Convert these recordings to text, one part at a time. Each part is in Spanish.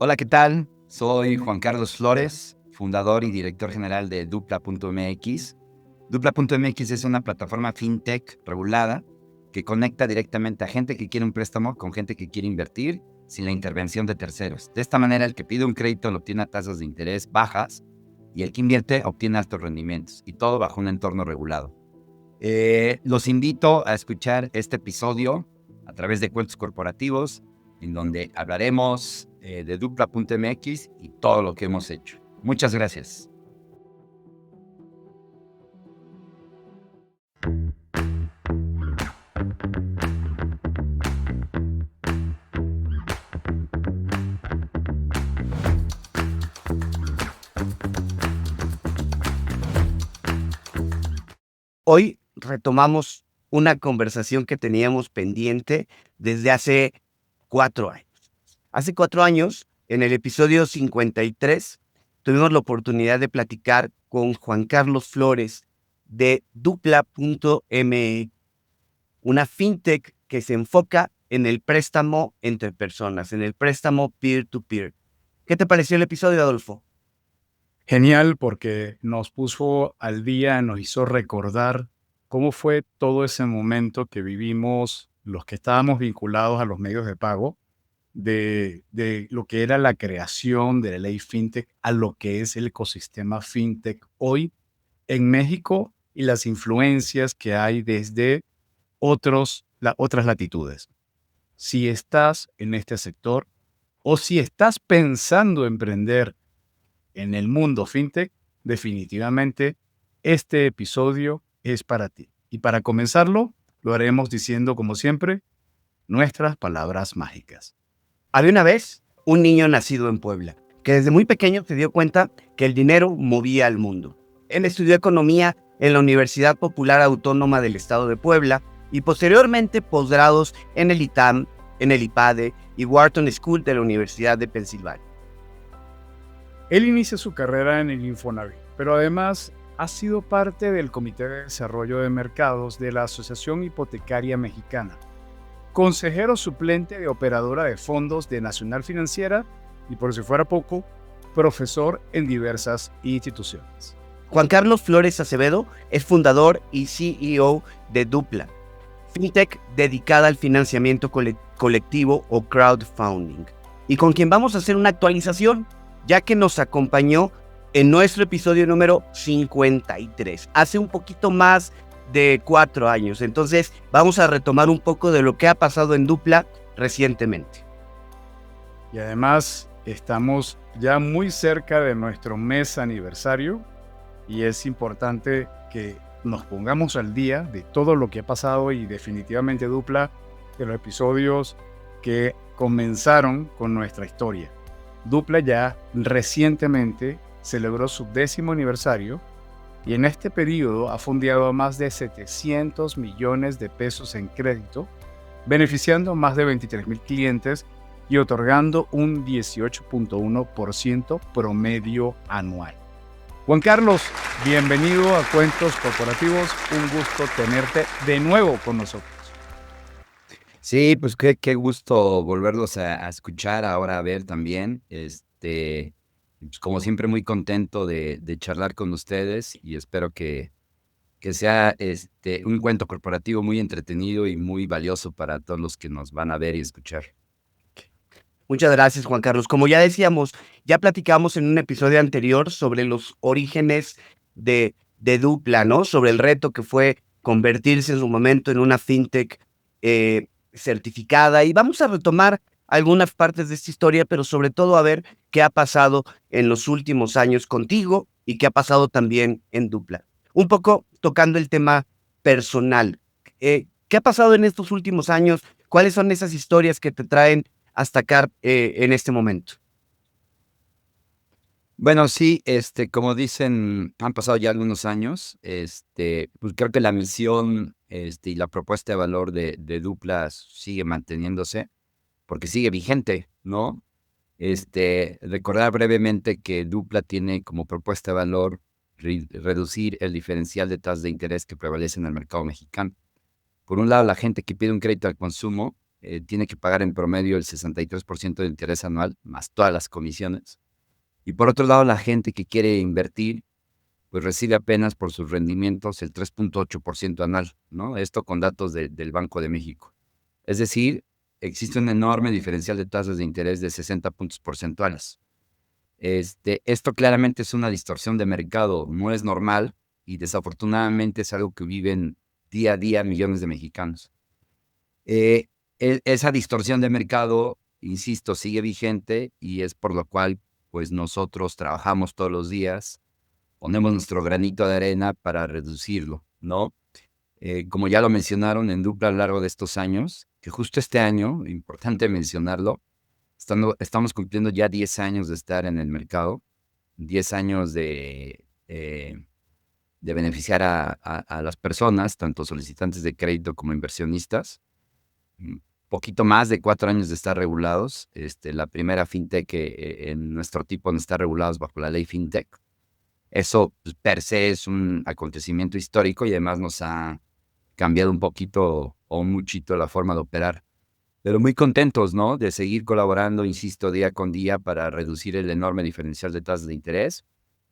Hola, ¿qué tal? Soy Juan Carlos Flores, fundador y director general de Dupla.mx. Dupla.mx es una plataforma fintech regulada que conecta directamente a gente que quiere un préstamo con gente que quiere invertir sin la intervención de terceros. De esta manera, el que pide un crédito lo obtiene a tasas de interés bajas y el que invierte obtiene altos rendimientos, y todo bajo un entorno regulado. Los invito a escuchar este episodio a través de Cuentos Corporativos, en donde hablaremos de Dupla.mx y todo lo que hemos hecho. Muchas gracias. Hoy retomamos una conversación que teníamos pendiente desde hace 4 años. Hace 4 años, en el episodio 53, tuvimos la oportunidad de platicar con Juan Carlos Flores de Dupla.me, una fintech que se enfoca en el préstamo entre personas, en el préstamo peer-to-peer. ¿Qué te pareció el episodio, Adolfo? Genial, porque nos puso al día, nos hizo recordar cómo fue todo ese momento que vivimos los que estábamos vinculados a los medios de pago, de lo que era la creación de la ley fintech a lo que es el ecosistema fintech hoy en México y las influencias que hay desde otras latitudes. Si estás en este sector o si estás pensando emprender en el mundo fintech, definitivamente este episodio es para ti. Y para comenzarlo, lo haremos diciendo, como siempre, nuestras palabras mágicas. Había una vez un niño nacido en Puebla, que desde muy pequeño se dio cuenta que el dinero movía al mundo. Él estudió economía en la Universidad Popular Autónoma del Estado de Puebla y posteriormente posgrados en el ITAM, en el IPADE y Wharton School de la Universidad de Pensilvania. Él inicia su carrera en el Infonavit, pero además ha sido parte del Comité de Desarrollo de Mercados de la Asociación Hipotecaria Mexicana, consejero suplente de operadora de fondos de Nacional Financiera y, por si fuera poco, profesor en diversas instituciones. Juan Carlos Flores Acevedo es fundador y CEO de Dupla, fintech dedicada al financiamiento colectivo o crowdfunding, y con quien vamos a hacer una actualización, ya que nos acompañó en nuestro episodio número 53, hace un poquito más de 4 años. Entonces vamos a retomar un poco de lo que ha pasado en Dupla recientemente. Y además estamos ya muy cerca de nuestro mes aniversario y es importante que nos pongamos al día de todo lo que ha pasado, y definitivamente Dupla, de los episodios que comenzaron con nuestra historia. Dupla ya recientemente celebró su 10º aniversario y en este periodo ha fondeado a más de 700 millones de pesos en crédito, beneficiando a más de 23,000 clientes y otorgando un 18.1% promedio anual. Juan Carlos, bienvenido a Cuentos Corporativos. Un gusto tenerte de nuevo con nosotros. Sí, pues qué gusto volverlos a escuchar, ahora a ver también. Pues como siempre, muy contento de charlar con ustedes, y espero que sea un cuento corporativo muy entretenido y muy valioso para todos los que nos van a ver y escuchar. Muchas gracias, Juan Carlos. Como ya decíamos, ya platicamos en un episodio anterior sobre los orígenes de Dupla, ¿no? Sobre el reto que fue convertirse en su momento en una fintech certificada. Y vamos a retomar algunas partes de esta historia, pero sobre todo a ver qué ha pasado en los últimos años contigo y qué ha pasado también en Dupla. Un poco tocando el tema personal. ¿Qué ha pasado en estos últimos años? ¿Cuáles son esas historias que te traen hasta acá en este momento? Bueno, sí, como dicen, han pasado ya algunos años. Pues creo que la misión, y la propuesta de valor de Dupla sigue manteniéndose, porque sigue vigente, ¿no? Recordar brevemente que Dupla tiene como propuesta de valor reducir el diferencial de tasas de interés que prevalece en el mercado mexicano. Por un lado, la gente que pide un crédito al consumo tiene que pagar en promedio el 63% de interés anual, más todas las comisiones. Y por otro lado, la gente que quiere invertir, pues recibe apenas por sus rendimientos el 3.8% anual, ¿no? Esto con datos del Banco de México. Es decir, existe un enorme diferencial de tasas de interés de 60 puntos porcentuales. Esto claramente es una distorsión de mercado, no es normal y desafortunadamente es algo que viven día a día millones de mexicanos. Esa distorsión de mercado, insisto, sigue vigente y es por lo cual pues nosotros trabajamos todos los días, ponemos nuestro granito de arena para reducirlo, ¿no? Como ya lo mencionaron en Dupla a lo largo de estos años, que justo este año, importante mencionarlo, estamos cumpliendo ya 10 años de estar en el mercado, 10 años de beneficiar a las personas, tanto solicitantes de crédito como inversionistas. Poquito más de 4 años de estar regulados. La primera fintech en nuestro tipo no está regulados bajo la ley fintech. Eso pues, per se es un acontecimiento histórico y además nos ha cambiado un poquito o un muchito la forma de operar. Pero muy contentos, ¿no? De seguir colaborando, insisto, día con día para reducir el enorme diferencial de tasas de interés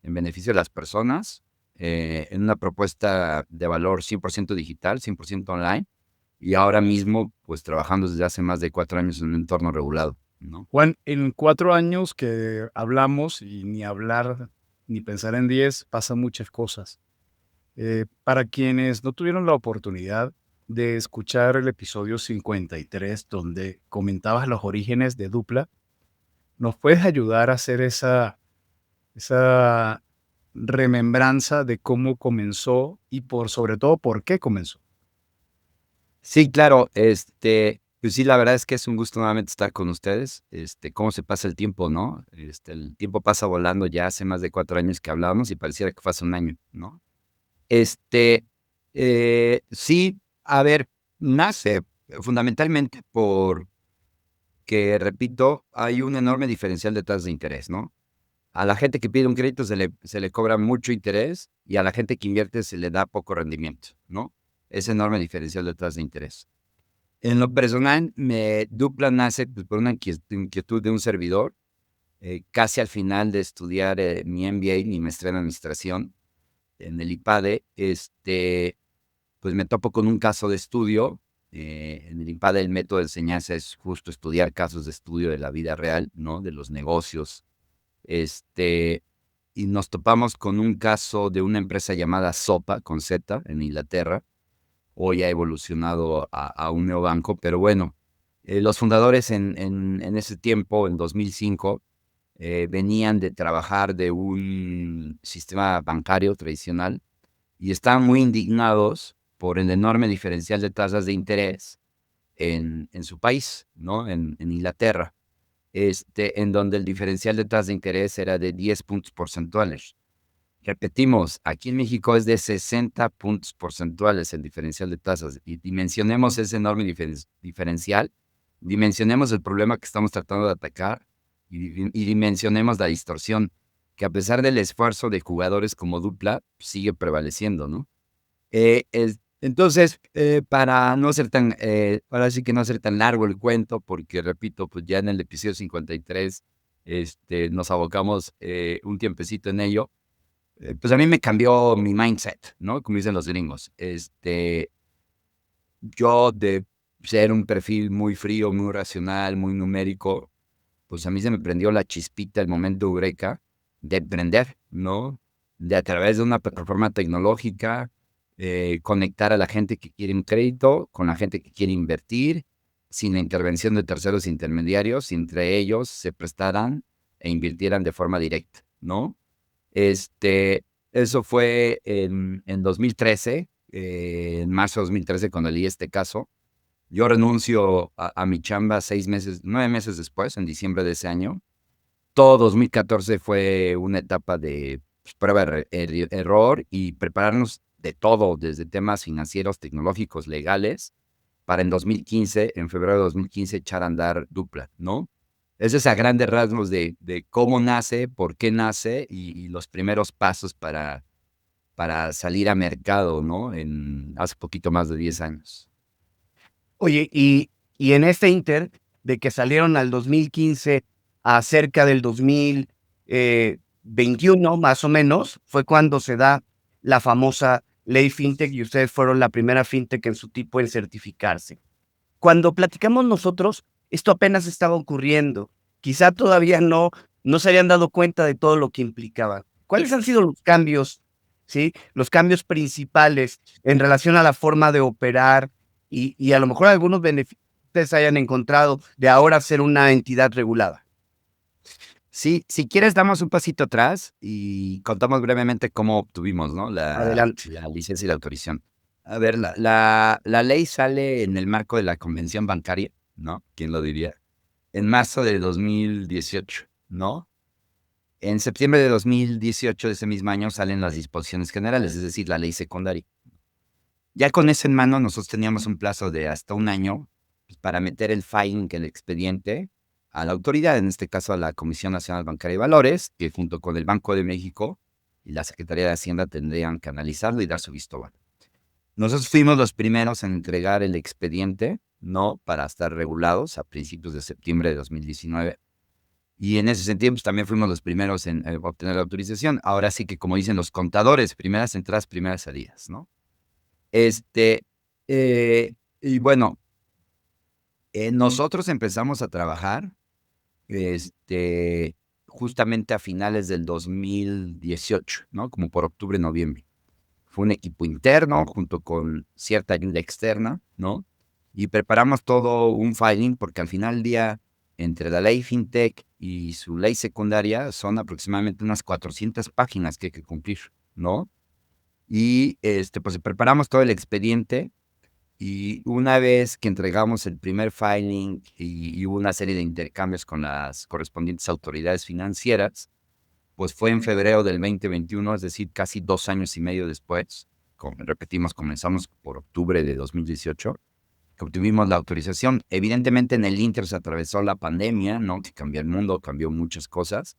en beneficio de las personas, en una propuesta de valor 100% digital, 100% online, y ahora mismo, pues trabajando desde hace más de 4 años en un entorno regulado, ¿no? Juan, en 4 años que hablamos y ni hablar ni pensar en 10, pasan muchas cosas. Para quienes no tuvieron la oportunidad de escuchar el episodio 53, donde comentabas los orígenes de Dupla, ¿nos puedes ayudar a hacer esa remembranza de cómo comenzó y sobre todo por qué comenzó? Sí, claro, pues sí, la verdad es que es un gusto nuevamente estar con ustedes. Cómo se pasa el tiempo, ¿no? El tiempo pasa volando, ya hace más de 4 años que hablábamos y pareciera que fue hace un año, ¿no? Sí, a ver, nace fundamentalmente porque, repito, hay un enorme diferencial de tasas de interés, ¿no? A la gente que pide un crédito se le cobra mucho interés y a la gente que invierte se le da poco rendimiento, ¿no? Ese enorme diferencial de tasas de interés. En lo personal, Dupla nace pues, por una inquietud de un servidor. Casi al final de estudiar mi MBA, mi maestría en administración, en el IPADE, pues me topo con un caso de estudio. En el IPADE el método de enseñanza es justo estudiar casos de estudio de la vida real, ¿no? De los negocios. Y nos topamos con un caso de una empresa llamada Sopa, con Z, en Inglaterra. Hoy ha evolucionado a un neobanco, pero bueno, los fundadores en ese tiempo, en 2005, venían de trabajar de un sistema bancario tradicional y estaban muy indignados por el enorme diferencial de tasas de interés en su país, ¿no? En Inglaterra, en donde el diferencial de tasas de interés era de 10 puntos porcentuales. Repetimos, aquí en México es de 60 puntos porcentuales el diferencial de tasas. Y dimensionemos ese enorme diferencial, dimensionemos el problema que estamos tratando de atacar y dimensionemos la distorsión que a pesar del esfuerzo de jugadores como Dupla, sigue prevaleciendo, ¿no? Entonces, para no ser ahora sí que no ser tan largo el cuento, porque repito, pues ya en el episodio 53 nos abocamos un tiempecito en ello. Pues a mí me cambió mi mindset, ¿no? Como dicen los gringos. Yo de ser un perfil muy frío, muy racional, muy numérico, pues a mí se me prendió la chispita, el momento eureka de emprender, ¿no? De a través de una plataforma tecnológica, conectar a la gente que quiere un crédito con la gente que quiere invertir, sin la intervención de terceros intermediarios, entre ellos se prestaran e invirtieran de forma directa, ¿no? Eso fue en 2013, en marzo de 2013, cuando leí este caso. Yo renuncio a mi chamba 9 meses después, en diciembre de ese año. Todo 2014 fue una etapa de pues, prueba, error y prepararnos de todo, desde temas financieros, tecnológicos, legales, para en 2015, en febrero de 2015, echar a andar Dupla, ¿no? Ese es a grandes rasgos de cómo nace, por qué nace y los primeros pasos para salir a mercado, ¿no? Hace poquito más de 10 años. Oye, y Y en este inter, de que salieron al 2015 a cerca del 2021, más o menos, fue cuando se da la famosa ley fintech y ustedes fueron la primera fintech en su tipo en certificarse. Cuando platicamos nosotros, esto apenas estaba ocurriendo. Quizá todavía no se habían dado cuenta de todo lo que implicaba. ¿Cuáles han sido los cambios, sí? Los cambios principales en relación a la forma de operar y a lo mejor algunos beneficios que ustedes hayan encontrado de ahora ser una entidad regulada. Sí, si quieres damos un pasito atrás y contamos brevemente cómo obtuvimos, ¿no? Adelante. La licencia y la autorización. A ver, la ley sale en el marco de la Convención Bancaria, ¿no? ¿Quién lo diría? En marzo de 2018, ¿no? En septiembre de 2018 de ese mismo año salen las disposiciones generales, es decir, la ley secundaria. Ya con eso en mano, nosotros teníamos un plazo de hasta un año para meter el filing, el expediente, a la autoridad, en este caso a la Comisión Nacional Bancaria y Valores, que junto con el Banco de México y la Secretaría de Hacienda tendrían que analizarlo y dar su visto bueno. Nosotros fuimos los primeros en entregar el expediente, ¿no? Para estar regulados a principios de septiembre de 2019. Y en ese sentido, pues, también fuimos los primeros en obtener la autorización. Ahora sí que, como dicen los contadores, primeras entradas, primeras salidas, ¿no? Y bueno, nosotros empezamos a trabajar justamente a finales del 2018, ¿no? Como por octubre, noviembre. Fue un equipo interno junto con cierta ayuda externa, ¿no? Y preparamos todo un filing porque al final del día, entre la ley FinTech y su ley secundaria, son aproximadamente unas 400 páginas que hay que cumplir, ¿no? Y pues preparamos todo el expediente y una vez que entregamos el primer filing y hubo una serie de intercambios con las correspondientes autoridades financieras, pues fue en febrero del 2021, es decir, casi 2 años y medio después. Como repetimos, comenzamos por octubre de 2018, que obtuvimos la autorización. Evidentemente en el Inter se atravesó la pandemia, ¿no? Que cambió el mundo, cambió muchas cosas.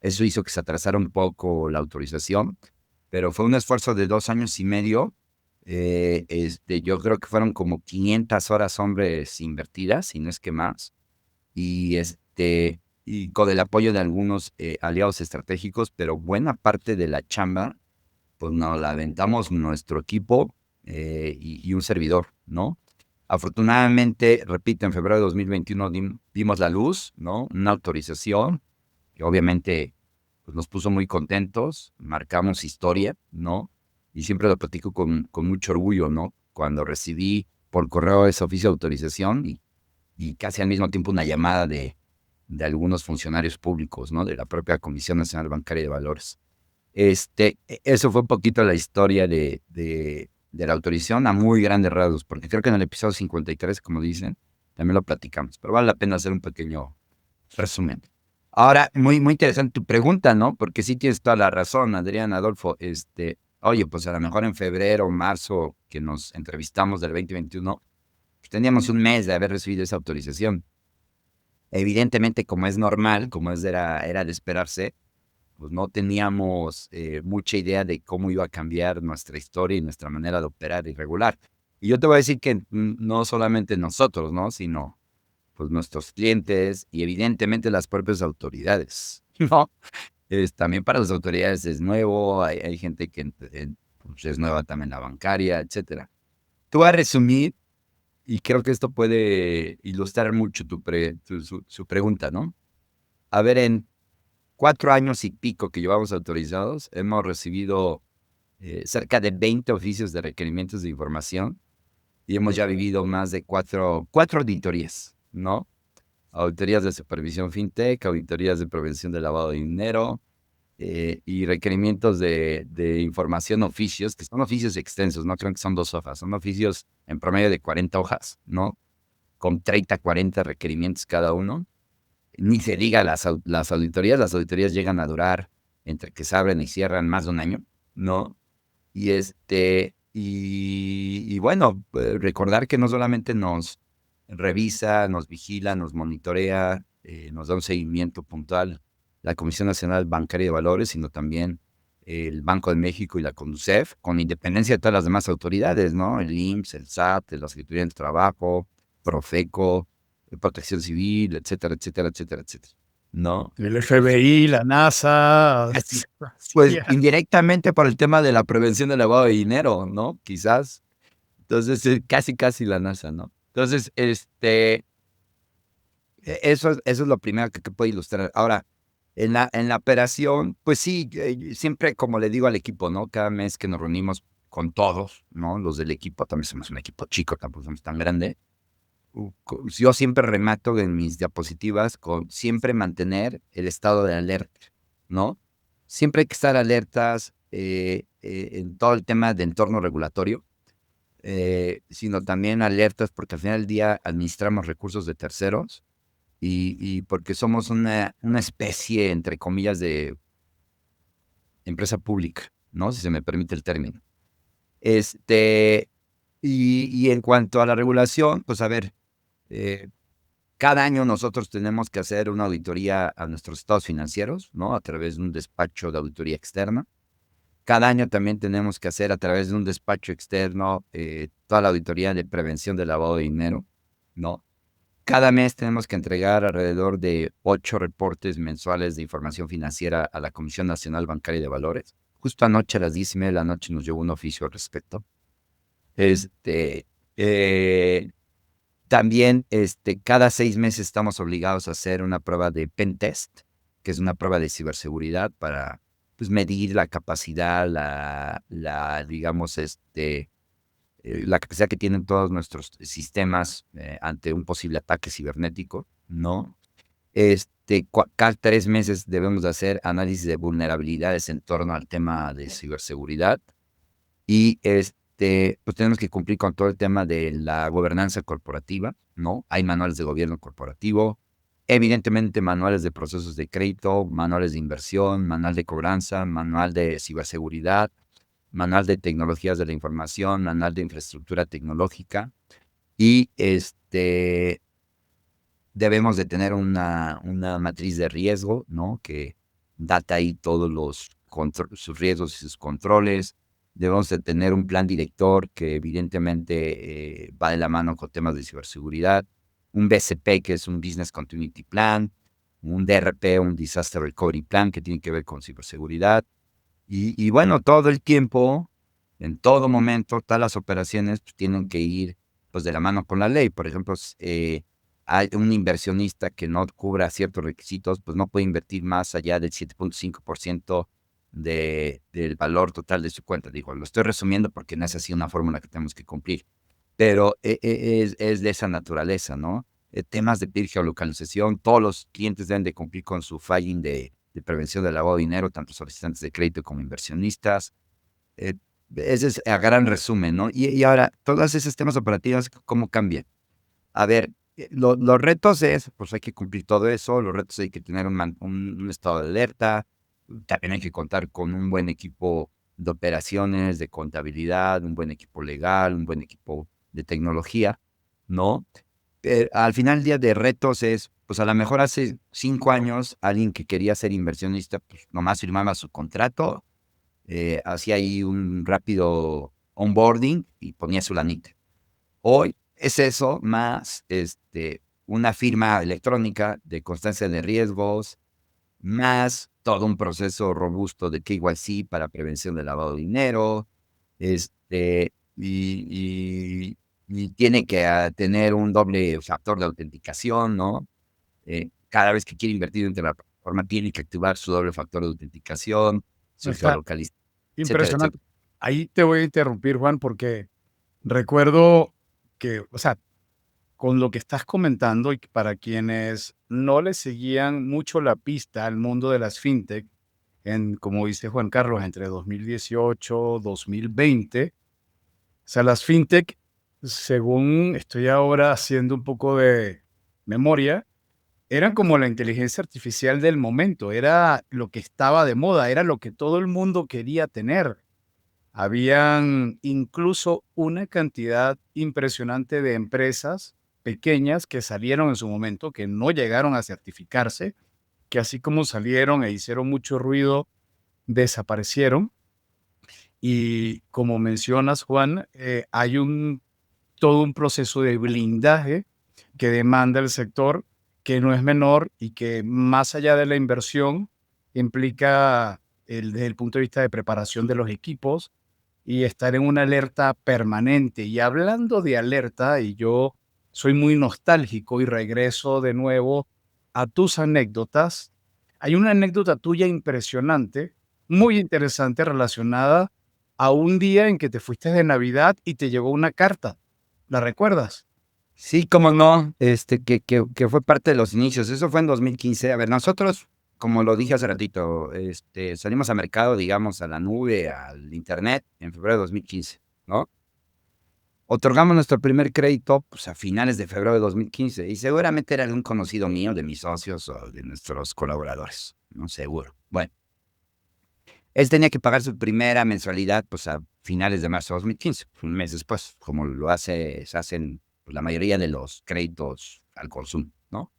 Eso hizo que se atrasara un poco la autorización, pero fue un esfuerzo de 2 años y medio. Yo creo que fueron como 500 horas hombres invertidas, si no es que más. Y y con el apoyo de algunos aliados estratégicos, pero buena parte de la chamba, pues nos la aventamos nuestro equipo y un servidor, ¿no? Afortunadamente, repito, en febrero de 2021 dimos la luz, ¿no? Una autorización que obviamente pues, nos puso muy contentos, marcamos historia, ¿no? Y siempre lo platico con mucho orgullo, ¿no? Cuando recibí por correo ese oficio de autorización y casi al mismo tiempo una llamada de algunos funcionarios públicos, ¿no? De la propia Comisión Nacional Bancaria de Valores. Eso fue un poquito la historia de la autorización a muy grandes rasgos, porque creo que en el episodio 53, como dicen, también lo platicamos, pero vale la pena hacer un pequeño resumen. Ahora, muy, muy interesante tu pregunta, ¿no? Porque sí tienes toda la razón, Adrián, Adolfo. Oye, pues a lo mejor en febrero o marzo que nos entrevistamos del 2021, pues teníamos un mes de haber recibido esa autorización. Evidentemente, como es normal, como era de esperarse, pues no teníamos mucha idea de cómo iba a cambiar nuestra historia y nuestra manera de operar y regular. Y yo te voy a decir que no solamente nosotros, ¿no? Sino pues nuestros clientes y evidentemente las propias autoridades, ¿no? También para las autoridades es nuevo, hay gente que pues es nueva también la bancaria, etcétera. Tú vas a resumir, y creo que esto puede ilustrar mucho su pregunta, ¿no? A ver, en 4 años y pico que llevamos autorizados, hemos recibido cerca de 20 oficios de requerimientos de información y hemos ya vivido más de cuatro auditorías, ¿no? Auditorías de supervisión fintech, auditorías de prevención del lavado de dinero y requerimientos de información, oficios, que son oficios extensos, no creo que son 2 hojas, son oficios en promedio de 40 hojas, ¿no? Con 30, 40 requerimientos cada uno. Ni se diga las auditorías llegan a durar entre que se abren y cierran más de un año, ¿no? Y bueno, recordar que no solamente nos revisa, nos vigila, nos monitorea, nos da un seguimiento puntual la Comisión Nacional Bancaria de Valores, sino también el Banco de México y la CONDUCEF, con independencia de todas las demás autoridades, ¿no? El IMSS, el SAT, la Secretaría del Trabajo, Profeco, Protección Civil, etcétera, etcétera, etcétera, etcétera, ¿no? El FBI, la NASA. Pues indirectamente por el tema de la prevención del lavado de dinero, ¿no? Quizás. Entonces, casi la NASA, ¿no? Entonces, eso es lo primero que puedo ilustrar. Ahora, en la operación, pues sí, siempre como le digo al equipo, ¿no? Cada mes que nos reunimos con todos, ¿no? Los del equipo, también somos un equipo chico, tampoco somos tan grande. Yo siempre remato en mis diapositivas con siempre mantener el estado de alerta, ¿no? Siempre hay que estar alertas en todo el tema de entorno regulatorio, sino también alertas porque al final del día administramos recursos de terceros y porque somos una especie, entre comillas, de empresa pública, ¿no? Si se me permite el término. Y en cuanto a la regulación, pues a ver, cada año nosotros tenemos que hacer una auditoría a nuestros estados financieros, ¿no? A través de un despacho de auditoría externa. Cada año también tenemos que hacer a través de un despacho externo toda la auditoría de prevención del lavado de dinero, ¿no? Cada mes tenemos que entregar alrededor de 8 reportes mensuales de información financiera a la Comisión Nacional Bancaria y de Valores. Justo anoche a las 10:30 de la noche nos llegó un oficio al respecto. También cada 6 meses estamos obligados a hacer una prueba de pen test, que es una prueba de ciberseguridad para pues, medir la capacidad, digamos, la capacidad que tienen todos nuestros sistemas ante un posible ataque cibernético, ¿no? Cada 3 meses debemos de hacer análisis de vulnerabilidades en torno al tema de ciberseguridad y pues tenemos que cumplir con todo el tema de la gobernanza corporativa, ¿no? Hay manuales de gobierno corporativo, evidentemente manuales de procesos de crédito, manuales de inversión, manual de cobranza, manual de ciberseguridad, manual de tecnologías de la información, manual de infraestructura tecnológica y debemos de tener una matriz de riesgo, ¿no? Que data ahí todos sus riesgos y sus controles. Debemos de tener un plan director que evidentemente va de la mano con temas de ciberseguridad, un BCP que es un Business Continuity Plan, un DRP, un Disaster Recovery Plan que tiene que ver con ciberseguridad. Y bueno, todo el tiempo, en todo momento, todas las operaciones pues, tienen que ir pues, de la mano con la ley. Por ejemplo, hay un inversionista que no cubra ciertos requisitos, pues no puede invertir más allá del 7.5% del valor total de su cuenta. Digo, lo estoy resumiendo porque no es así una fórmula que tenemos que cumplir, pero es de esa naturaleza, ¿no? Temas de pedir geolocalización, todos los clientes deben de cumplir con su filing de prevención del lavado de dinero, tanto solicitantes de crédito como inversionistas. Ese es a gran resumen, ¿no? Y ahora, todos esos temas operativos, ¿cómo cambian? A ver, los retos pues hay que cumplir todo eso, los retos hay que tener un estado de alerta, también hay que contar con un buen equipo de operaciones, de contabilidad, un buen equipo legal, un buen equipo de tecnología, ¿no? Al final del día de retos pues a lo mejor hace 5 años alguien que quería ser inversionista, pues nomás firmaba su contrato, hacía ahí un rápido onboarding y ponía su lanita. Hoy es eso más una firma electrónica de constancia de riesgos, más todo un proceso robusto de KYC para prevención del lavado de dinero, y tiene que tener un doble factor de autenticación, ¿no? Cada vez que quiere invertir en la plataforma tiene que activar su doble factor de autenticación, su Está geolocalización, etcétera, impresionante. etcétera. Ahí te voy a interrumpir, Juan, porque recuerdo que, o sea, con lo que estás comentando y para quienes no le seguían mucho la pista al mundo de las fintech, como dice Juan Carlos, entre 2018 2020, o sea, las fintech, según estoy ahora haciendo un poco de memoria, eran como la inteligencia artificial del momento, era lo que estaba de moda, era lo que todo el mundo quería tener. Habían incluso una cantidad impresionante de empresas pequeñas que salieron en su momento, que no llegaron a certificarse, que así como salieron e hicieron mucho ruido, desaparecieron. Y como mencionas, Juan, hay todo un proceso de blindaje que demanda el sector, que no es menor y que más allá de la inversión implica desde el punto de vista de preparación de los equipos y estar en una alerta permanente. Y hablando de alerta, y yo soy muy nostálgico y regreso de nuevo a tus anécdotas, hay una anécdota tuya impresionante, muy interesante, relacionada a un día en que te fuiste de Navidad y te llegó una carta. ¿La recuerdas? Sí, cómo no, que fue parte de los inicios. Eso fue en 2015. A ver, nosotros, como lo dije hace ratito, salimos al mercado, digamos, a la nube, al internet, en febrero de 2015, ¿no? Otorgamos nuestro primer crédito pues, a finales de febrero de 2015 y seguramente era de un conocido mío, de mis socios o de nuestros colaboradores, no seguro. Bueno, él tenía que pagar su primera mensualidad pues, a finales de marzo de 2015, un mes después, como se hacen pues, la mayoría de los créditos al consumo, ¿no?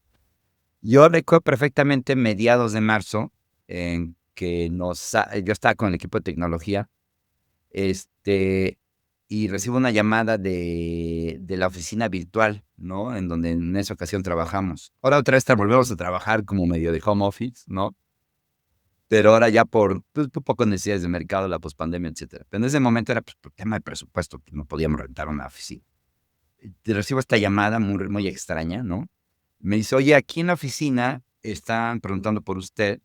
Yo recuerdo perfectamente mediados de marzo en que yo estaba con el equipo de tecnología, y recibo una llamada de la oficina virtual, ¿no? En donde en esa ocasión trabajamos. Ahora otra vez volvemos a trabajar como medio de home office, ¿no? Pero ahora ya por pues, un poco necesidades de mercado, la pospandemia, etcétera. Pero en ese momento era pues, por tema de presupuesto, pues, no podíamos rentar una oficina. Y recibo esta llamada muy, muy extraña, ¿no? Me dice, oye, aquí en la oficina están preguntando por usted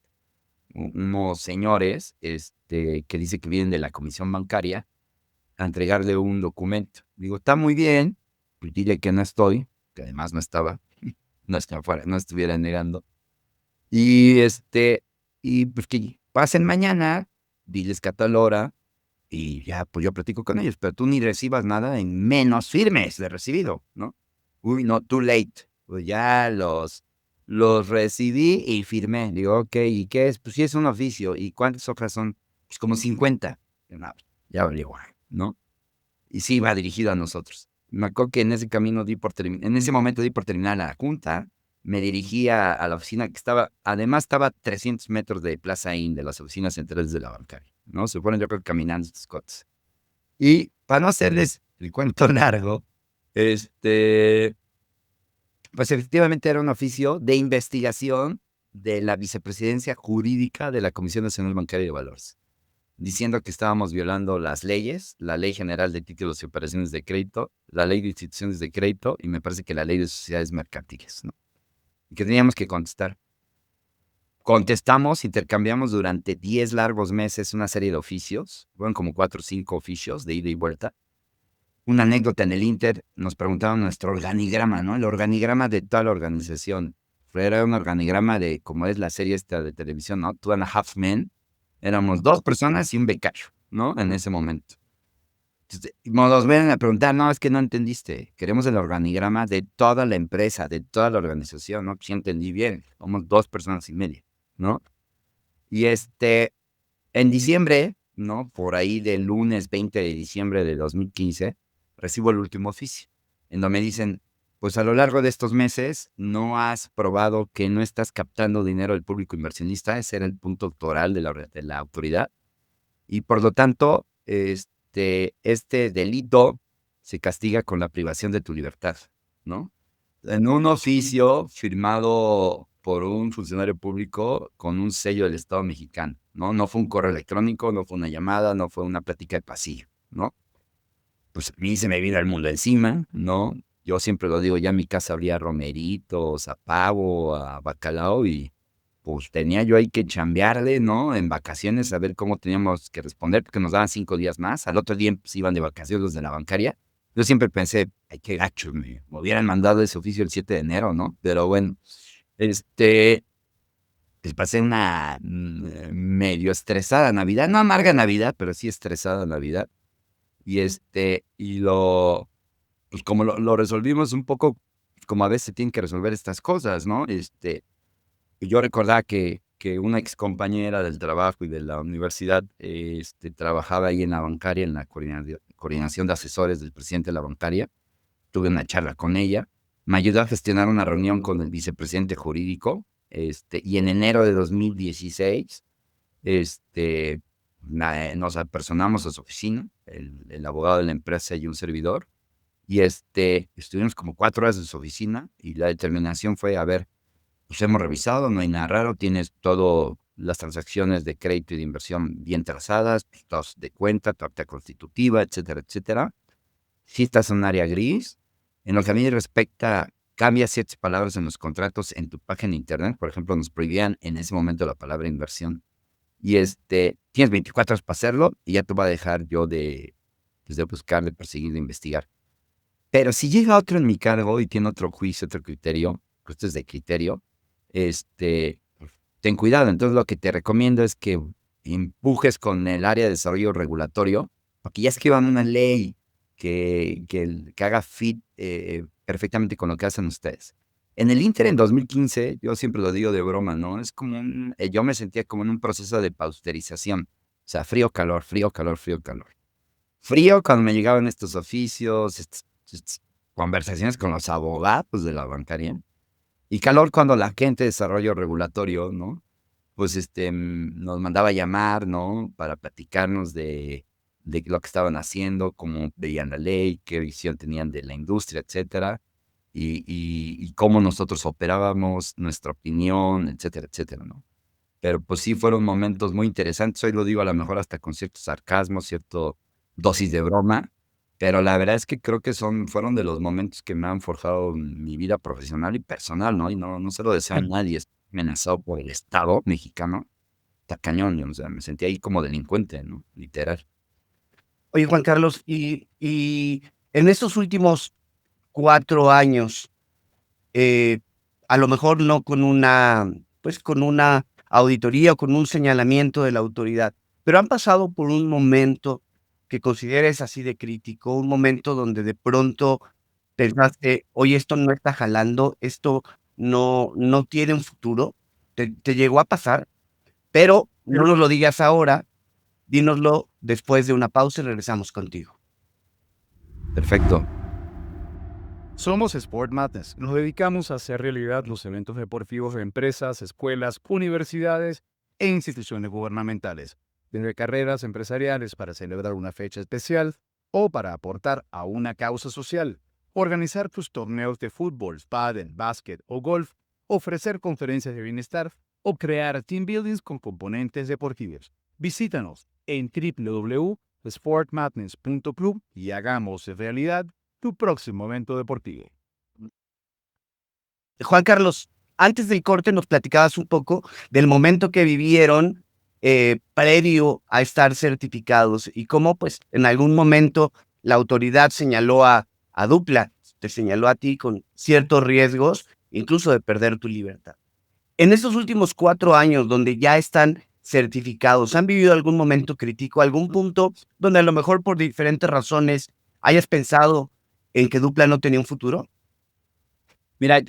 unos señores que dice que vienen de la comisión bancaria a entregarle un documento. Digo, está muy bien, pues dile que no estoy, que además no estaba, no es que no estuviera negando. Y y pues que pasen mañana, diles que a tal hora, y ya, pues yo platico con ellos, pero tú ni recibas nada en menos firmes de recibido, ¿no? Uy, no, too late. Pues ya los recibí y firmé. Digo, ok, ¿y qué es? Pues sí es un oficio. ¿Y cuántas hojas son? Pues como 50. No, ya valió, ¿no? Y sí iba dirigido a nosotros. Me acuerdo que en ese camino en ese momento di por terminar la junta, me dirigía a la oficina que además estaba a 300 metros de Plaza Inn, de las oficinas centrales de la bancaria, ¿no? Se fueron yo creo caminando estos cuates. Y para no hacerles el cuento largo, pues efectivamente era un oficio de investigación de la vicepresidencia jurídica de la Comisión Nacional Bancaria de Valores, diciendo que estábamos violando las leyes, la Ley General de Títulos y Operaciones de Crédito, la Ley de Instituciones de Crédito y me parece que la Ley de Sociedades Mercantiles, ¿no? Y que teníamos que contestar. Contestamos, intercambiamos durante 10 largos meses una serie de oficios, fueron como 4 o 5 oficios de ida y vuelta. Una anécdota en el Inter, nos preguntaban nuestro organigrama, ¿no? El organigrama de toda la organización. Era un organigrama de, como es la serie esta de televisión, ¿no? Two and a Half Men. Éramos 2 personas y un becario, ¿no? En ese momento. Entonces, nos ven a preguntar, no, es que no entendiste. Queremos el organigrama de toda la empresa, de toda la organización, ¿no? Sí entendí bien. Somos 2 personas y media, ¿no? Y en diciembre, ¿no? Por ahí del lunes 20 de diciembre de 2015, recibo el último oficio, en donde me dicen, pues a lo largo de estos meses no has probado que no estás captando dinero del público inversionista, ese era el punto doctoral de la autoridad, y por lo tanto, este delito se castiga con la privación de tu libertad, ¿no? En un oficio firmado por un funcionario público con un sello del Estado mexicano, ¿no? No fue un correo electrónico, no fue una llamada, no fue una plática de pasillo, ¿no? Pues a mí se me vino el mundo encima, ¿no? Yo siempre lo digo, ya en mi casa habría romeritos, a pavo, a bacalao y pues tenía yo ahí que chambearle, ¿no? En vacaciones a ver cómo teníamos que responder porque nos daban 5 días más. Al otro día pues, iban de vacaciones los de la bancaria. Yo siempre pensé, ay, qué gacho, me hubieran mandado ese oficio el 7 de enero, ¿no? Pero bueno, pues pasé una medio estresada Navidad, no amarga Navidad, pero sí estresada Navidad. Pues como lo resolvimos un poco, como a veces se tienen que resolver estas cosas, ¿no? Yo recordaba que una ex compañera del trabajo y de la universidad, trabajaba ahí en la bancaria, en la coordinación de asesores del presidente de la bancaria. Tuve una charla con ella, me ayudó a gestionar una reunión con el vicepresidente jurídico, y en enero de 2016, nos apersonamos a su oficina, el abogado de la empresa y un servidor, Y estuvimos como 4 horas en su oficina y la determinación fue, a ver, pues hemos revisado, no hay nada raro, tienes todo las transacciones de crédito y de inversión bien trazadas, tus estados de cuenta, tu acta constitutiva, etcétera, etcétera. Sí estás en un área gris. En lo que a mí respecta, cambia ciertas palabras en los contratos en tu página de internet. Por ejemplo, nos prohibían en ese momento la palabra inversión. Y tienes 24 horas para hacerlo y ya te va a dejar yo pues, de buscar, de perseguir, de investigar. Pero si llega otro en mi cargo y tiene otro juicio, otro criterio, que esto es de criterio, ten cuidado. Entonces, lo que te recomiendo es que empujes con el área de desarrollo regulatorio, porque ya escriban una ley que haga fit perfectamente con lo que hacen ustedes. En el Inter, en 2015, yo siempre lo digo de broma, ¿no? Es como yo me sentía como en un proceso de pasteurización. O sea, frío, calor, frío, calor, frío, calor. Frío cuando me llegaban estos oficios, estas conversaciones con los abogados de la bancaria. Y calor cuando la gente de desarrollo regulatorio, ¿no? Pues nos mandaba a llamar, ¿no? Para platicarnos de lo que estaban haciendo, cómo veían la ley, qué visión tenían de la industria, etcétera. Y cómo nosotros operábamos, nuestra opinión, etcétera, etcétera, ¿no? Pero pues sí fueron momentos muy interesantes. Hoy lo digo a lo mejor hasta con cierto sarcasmo, cierto dosis de broma, pero la verdad es que creo que fueron de los momentos que me han forjado mi vida profesional y personal, ¿no? Y no se lo deseo a nadie, es amenazado por el Estado mexicano. Está cañón, o sea, me sentí ahí como delincuente, ¿no? Literal. Oye, Juan Carlos, y en estos últimos 4 años, a lo mejor no con con una auditoría o con un señalamiento de la autoridad, pero han pasado por un momento que consideres así de crítico, un momento donde de pronto pensaste, oye, esto no está jalando, esto no tiene un futuro, te llegó a pasar, pero no nos lo digas ahora, dínoslo después de una pausa y regresamos contigo. Perfecto. Somos Sport Madness. Nos dedicamos a hacer realidad los eventos deportivos de empresas, escuelas, universidades e instituciones gubernamentales, desde carreras empresariales para celebrar una fecha especial o para aportar a una causa social, organizar tus torneos de fútbol, pádel, básquet o golf, ofrecer conferencias de bienestar o crear team buildings con componentes deportivos. Visítanos en www.sportmadness.club y hagamos realidad tu próximo evento deportivo. Juan Carlos, antes del corte nos platicabas un poco del momento que vivieron previo a estar certificados y cómo pues en algún momento la autoridad señaló a Dupla, te señaló a ti con ciertos riesgos, incluso de perder tu libertad. En estos últimos 4 años donde ya están certificados, ¿han vivido algún momento crítico, algún punto donde a lo mejor por diferentes razones hayas pensado en que Dupla no tenía un futuro? Mira,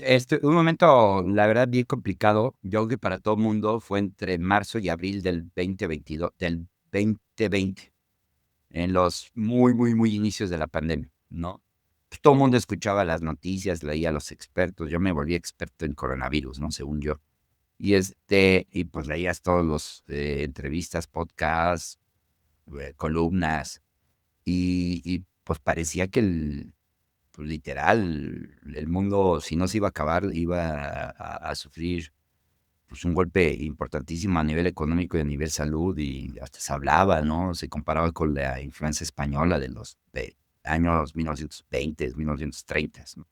un momento, la verdad, bien complicado. Yo creo que para todo el mundo fue entre marzo y abril del 2020, en los muy, muy, muy inicios de la pandemia, ¿no? Pues todo el mundo escuchaba las noticias, leía a los expertos. Yo me volví experto en coronavirus, ¿no? Según yo. Y pues leías todos los entrevistas, podcasts, columnas, y pues parecía que pues literal, el mundo, si no se iba a acabar, iba a sufrir pues un golpe importantísimo a nivel económico y a nivel salud, y hasta se hablaba, ¿no? Se comparaba con la influenza española de años 1920, 1930, ¿no?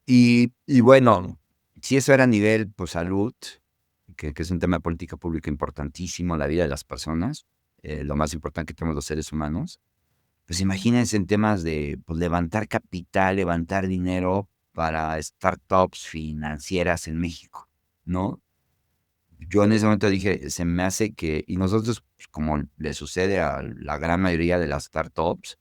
Y bueno, si eso era a nivel pues, salud, que es un tema de política pública importantísimo, la vida de las personas, lo más importante que tenemos los seres humanos, pues imagínense en temas de pues, levantar capital, levantar dinero para startups financieras en México, ¿no? Yo en ese momento dije, se me hace que, y nosotros, pues, como le sucede a la gran mayoría de las startups,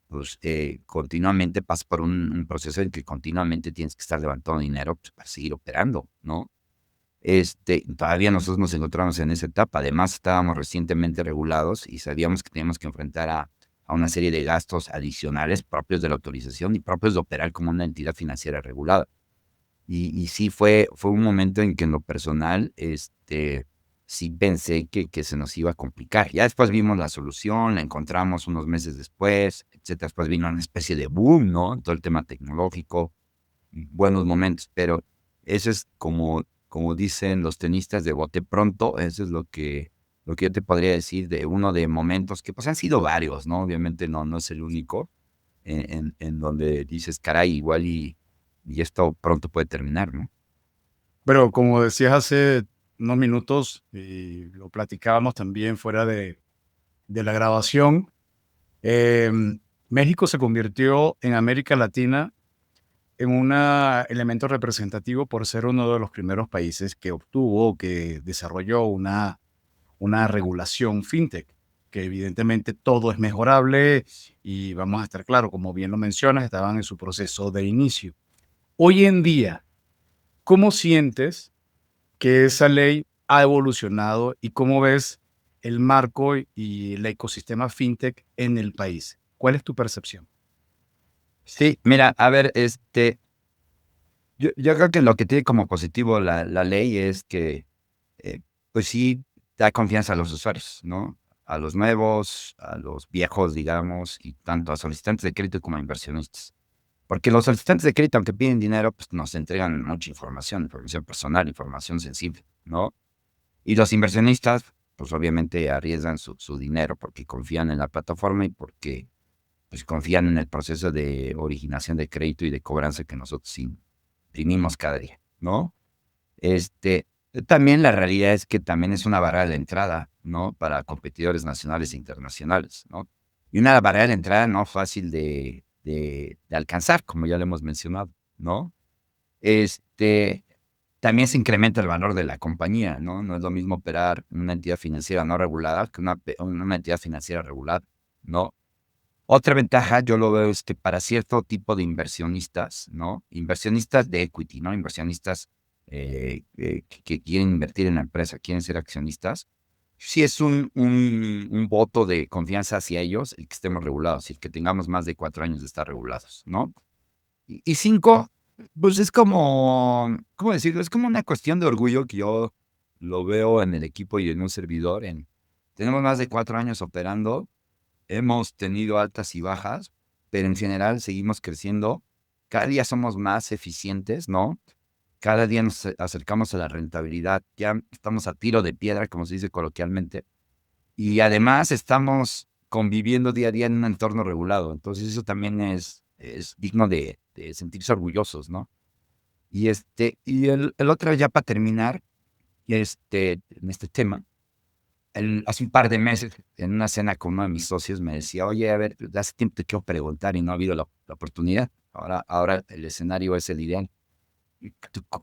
pues continuamente pasas por un proceso en que continuamente tienes que estar levantando dinero pues, para seguir operando, ¿no? Todavía nosotros nos encontramos en esa etapa. Además, estábamos recientemente regulados y sabíamos que teníamos que enfrentar a una serie de gastos adicionales propios de la autorización y propios de operar como una entidad financiera regulada. Y sí fue un momento en que en lo personal, sí pensé que se nos iba a complicar. Ya después vimos la solución, la encontramos unos meses después, etcétera. Después vino una especie de boom, ¿no? Todo el tema tecnológico, buenos momentos, pero eso es como dicen los tenistas de bote pronto, eso es lo que yo te podría decir de uno de momentos que pues han sido varios, ¿no? Obviamente no es el único, en donde dices, caray, igual y esto pronto puede terminar, ¿no? Pero como decías hace unos minutos, y lo platicábamos también fuera de la grabación, México se convirtió en América Latina en un elemento representativo por ser uno de los primeros países que obtuvo, que desarrolló una regulación fintech, que evidentemente todo es mejorable y vamos a estar claros, como bien lo mencionas, estaban en su proceso de inicio. Hoy en día, ¿cómo sientes que esa ley ha evolucionado y cómo ves el marco y el ecosistema fintech en el país? ¿Cuál es tu percepción? Sí, mira, a ver, yo creo que lo que tiene como positivo la ley es que, pues sí, da confianza a los usuarios, ¿no? A los nuevos, a los viejos, digamos, y tanto a solicitantes de crédito como a inversionistas. Porque los solicitantes de crédito, aunque piden dinero, pues nos entregan mucha información personal, información sensible, ¿no? Y los inversionistas, pues obviamente arriesgan su dinero porque confían en la plataforma y porque pues confían en el proceso de originación de crédito y de cobranza que nosotros imprimimos cada día, ¿no? Este, también la realidad es que también es una barrera de entrada, ¿no? Para competidores nacionales e internacionales, ¿no? Y una barrera de entrada no fácil de alcanzar, como ya lo hemos mencionado, ¿no? Este, También se incrementa el valor de la compañía, ¿no? No es lo mismo operar una entidad financiera no regulada que una entidad financiera regulada, ¿no? Otra ventaja, yo lo veo, es que para cierto tipo de inversionistas, ¿no? Inversionistas de equity, ¿no? Inversionistas que quieren invertir en la empresa, quieren ser accionistas. Sí es un voto de confianza hacia ellos el que estemos regulados y el que tengamos más de 4 años de estar regulados, ¿no? Y cinco, pues es como, ¿cómo decirlo? Es como una cuestión de orgullo que yo lo veo en el equipo y en un servidor. Tenemos más de 4 años operando. Hemos tenido altas y bajas, pero en general seguimos creciendo. Cada día somos más eficientes, ¿no? Cada día nos acercamos a la rentabilidad. Ya estamos a tiro de piedra, como se dice coloquialmente. Y además estamos conviviendo día a día en un entorno regulado. Entonces eso también es digno de sentirse orgullosos, ¿no? Y el otro, ya para terminar, en este tema, hace un par de meses, en una cena con uno de mis socios, me decía, oye, a ver, hace tiempo te quiero preguntar y no ha habido la oportunidad. Ahora el escenario es el ideal. Y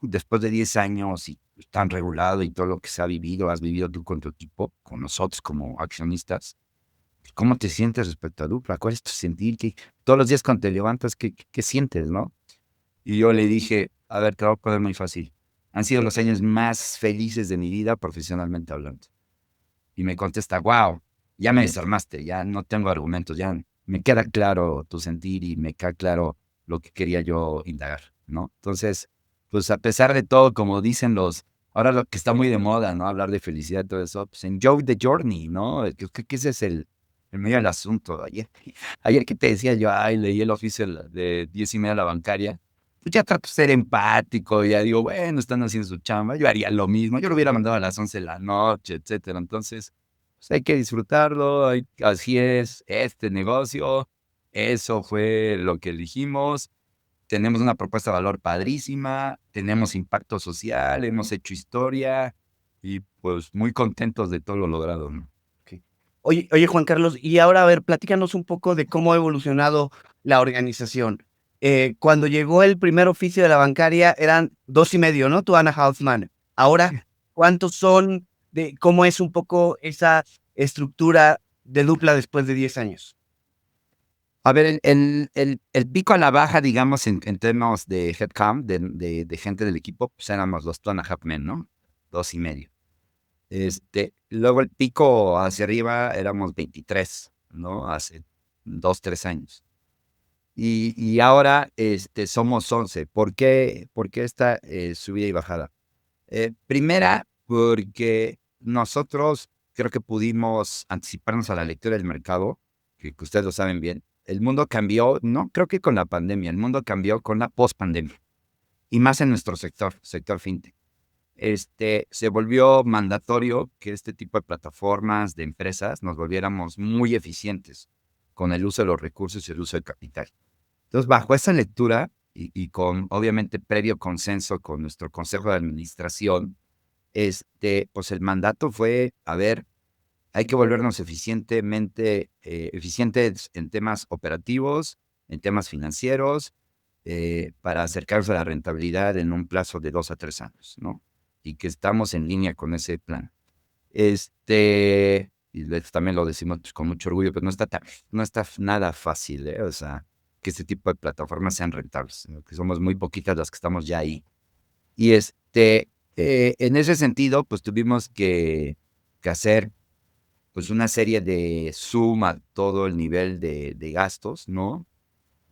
después de 10 años y tan regulado y todo lo que se ha vivido, has vivido tú con tu equipo, con nosotros como accionistas, ¿cómo te sientes respecto a Dupla? ¿Cuál es tu sentir? Todos los días cuando te levantas, ¿qué sientes, no? Y yo le dije, a ver, te lo voy a poner muy fácil. Han sido los años más felices de mi vida profesionalmente hablando. Y me contesta, wow, ya me desarmaste, ya no tengo argumentos, ya me queda claro tu sentir y me queda claro lo que quería yo indagar, ¿no? Entonces, pues a pesar de todo, como dicen ahora lo que está muy de moda, ¿no? Hablar de felicidad y todo eso, pues enjoy the journey, ¿no? Creo que ese es el medio del asunto. Ayer que te decía yo, ay, leí el oficio de 10:30 la bancaria, pues ya trato de ser empático, ya digo, bueno, están haciendo su chamba, yo haría lo mismo, yo lo hubiera mandado a las 11 de la noche, etcétera. Entonces, pues hay que disfrutarlo, así es este negocio, eso fue lo que elegimos, tenemos una propuesta de valor padrísima, tenemos impacto social, hemos hecho historia y pues muy contentos de todo lo logrado, ¿no? Ok. Oye, Juan Carlos, y ahora a ver, platícanos un poco de cómo ha evolucionado la organización. Cuando llegó el primer oficio de la bancaria eran 2.5, ¿no? 2.5 men. Ahora, ¿cuántos son? ¿Cómo es un poco esa estructura de Dupla después de 10 años? A ver, el pico a la baja, digamos, en términos de headcount, de gente del equipo, pues éramos los 2.5 men, ¿no? 2.5. Luego el pico hacia arriba éramos 23, ¿no? Hace 2, 3 años. Y ahora somos 11. ¿Por qué esta subida y bajada? Primera, porque nosotros creo que pudimos anticiparnos a la lectura del mercado, que ustedes lo saben bien. El mundo cambió, no creo que con la pandemia, el mundo cambió con la post-pandemia, y más en nuestro sector fintech. Se volvió mandatorio que este tipo de plataformas, de empresas, nos volviéramos muy eficientes con el uso de los recursos y el uso del capital. Entonces, bajo esa lectura y con, obviamente, previo consenso con nuestro consejo de administración, pues el mandato fue, a ver, hay que volvernos eficientes en temas operativos, en temas financieros, para acercarnos a la rentabilidad en un plazo de 2 a 3 años, ¿no? Y que estamos en línea con ese plan. Y también lo decimos pues, con mucho orgullo, pero no está nada fácil, ¿eh? O sea, que este tipo de plataformas sean rentables, ¿no? Que somos muy poquitas las que estamos ya ahí. Y en ese sentido, pues tuvimos que hacer pues una serie de suma a todo el nivel de gastos, ¿no?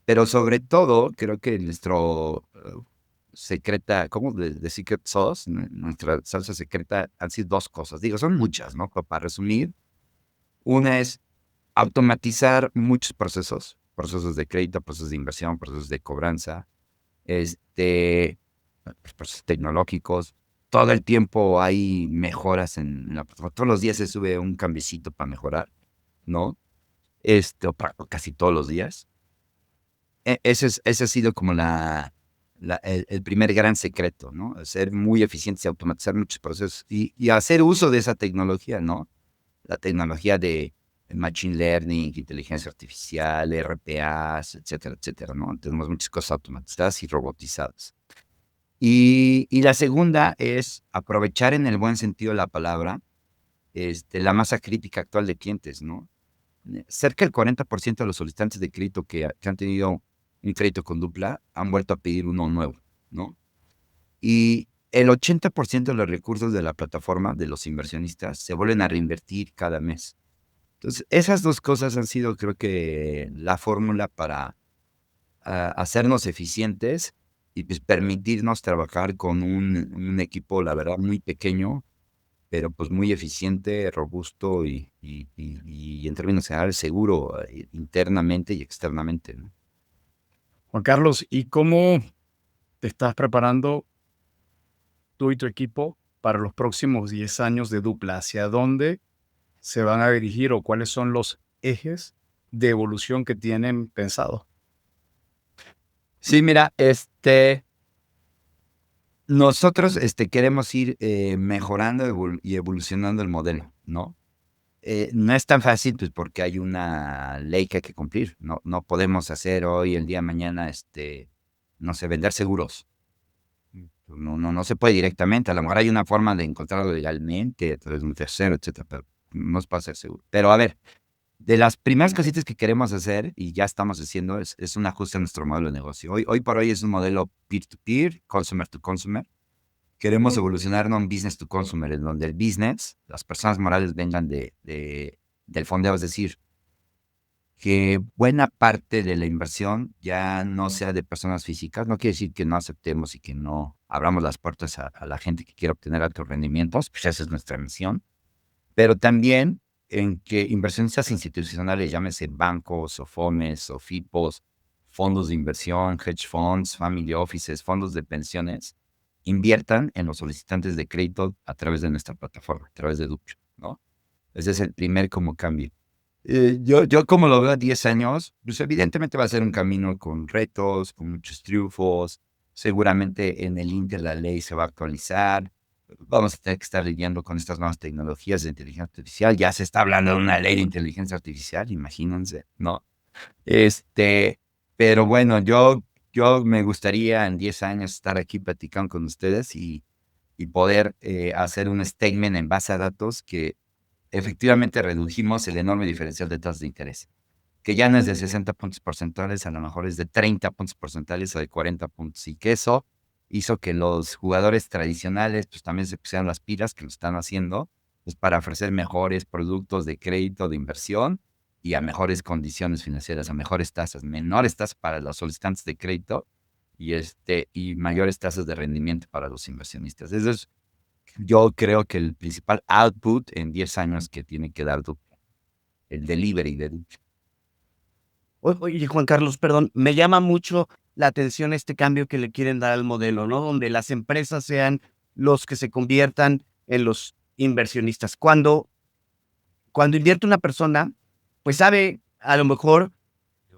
Pero sobre todo, creo que nuestro ¿cómo? De secret sauce, nuestra salsa secreta han sido 2 cosas. Digo, son muchas, ¿no? Pero para resumir, una es automatizar muchos procesos de crédito, procesos de inversión, procesos de cobranza, procesos tecnológicos. Todo el tiempo hay mejoras en la plataforma. Todos los días se sube un cambiecito para mejorar, ¿no? O casi todos los días. Ese ha sido como el primer gran secreto, ¿no? Ser muy eficientes y automatizar muchos procesos y hacer uso de esa tecnología, ¿no? La tecnología de Machine Learning, inteligencia artificial, RPAs, etcétera, etcétera, ¿no? Tenemos muchas cosas automatizadas y robotizadas. Y la segunda es aprovechar en el buen sentido de la palabra la masa crítica actual de clientes, ¿no? Cerca del 40% de los solicitantes de crédito que han tenido un crédito con Dupla han vuelto a pedir uno nuevo, ¿no? Y el 80% de los recursos de la plataforma, de los inversionistas, se vuelven a reinvertir cada mes. Entonces, esas 2 cosas han sido, creo que, la fórmula para hacernos eficientes y pues permitirnos trabajar con un equipo, la verdad, muy pequeño, pero pues muy eficiente, robusto y en términos generales seguro internamente y externamente, ¿no? Juan Carlos, ¿y cómo te estás preparando tú y tu equipo para los próximos 10 años de Dupla? ¿Hacia dónde se van a dirigir o cuáles son los ejes de evolución que tienen pensado? Sí, mira, nosotros queremos ir mejorando y evolucionando el modelo, ¿no? No es tan fácil, pues, porque hay una ley que hay que cumplir. No podemos hacer hoy, el día de mañana, no sé, vender seguros. No se puede directamente. A lo mejor hay una forma de encontrarlo legalmente, a través de un tercero, etcétera, pero no se puede hacer seguro. Pero a ver, de las primeras cositas que queremos hacer, y ya estamos haciendo, es un ajuste a nuestro modelo de negocio. Hoy por hoy es un modelo peer-to-peer, consumer-to-consumer. Queremos evolucionar a un business-to-consumer, en donde el business, las personas morales vengan del fondeo, es decir, que buena parte de la inversión ya no sea de personas físicas. No quiere decir que no aceptemos y que no abramos las puertas a la gente que quiere obtener altos rendimientos, pues esa es nuestra misión. Pero también en que inversionistas institucionales, llámese bancos o FOMES o FIPOS, fondos de inversión, hedge funds, family offices, fondos de pensiones, inviertan en los solicitantes de crédito a través de nuestra plataforma, a través de Dupla, ¿no? Ese es el primer como cambio. Yo como lo veo a 10 años, pues evidentemente va a ser un camino con retos, con muchos triunfos. Seguramente en el Inter la ley se va a actualizar. Vamos a tener que estar lidiando con estas nuevas tecnologías de inteligencia artificial. Ya se está hablando de una ley de inteligencia artificial, imagínense, ¿no? Pero bueno, yo me gustaría en 10 años estar aquí platicando con ustedes y poder hacer un statement en base a datos que efectivamente redujimos el enorme diferencial de tasas de interés, que ya no es de 60 puntos porcentuales, a lo mejor es de 30 puntos porcentuales o de 40 puntos, y que eso hizo que los jugadores tradicionales pues también se pusieran las pilas, que lo están haciendo, pues para ofrecer mejores productos de crédito, de inversión y a mejores condiciones financieras, a mejores tasas, menores tasas para los solicitantes de crédito y mayores tasas de rendimiento para los inversionistas. Eso es, yo creo que el principal output en 10 años que tiene que dar Dupla, el delivery de Dupla. Oye, Juan Carlos, perdón, me llama mucho la atención este cambio que le quieren dar al modelo, ¿no? Donde las empresas sean los que se conviertan en los inversionistas. Cuando invierte una persona, pues sabe a lo mejor,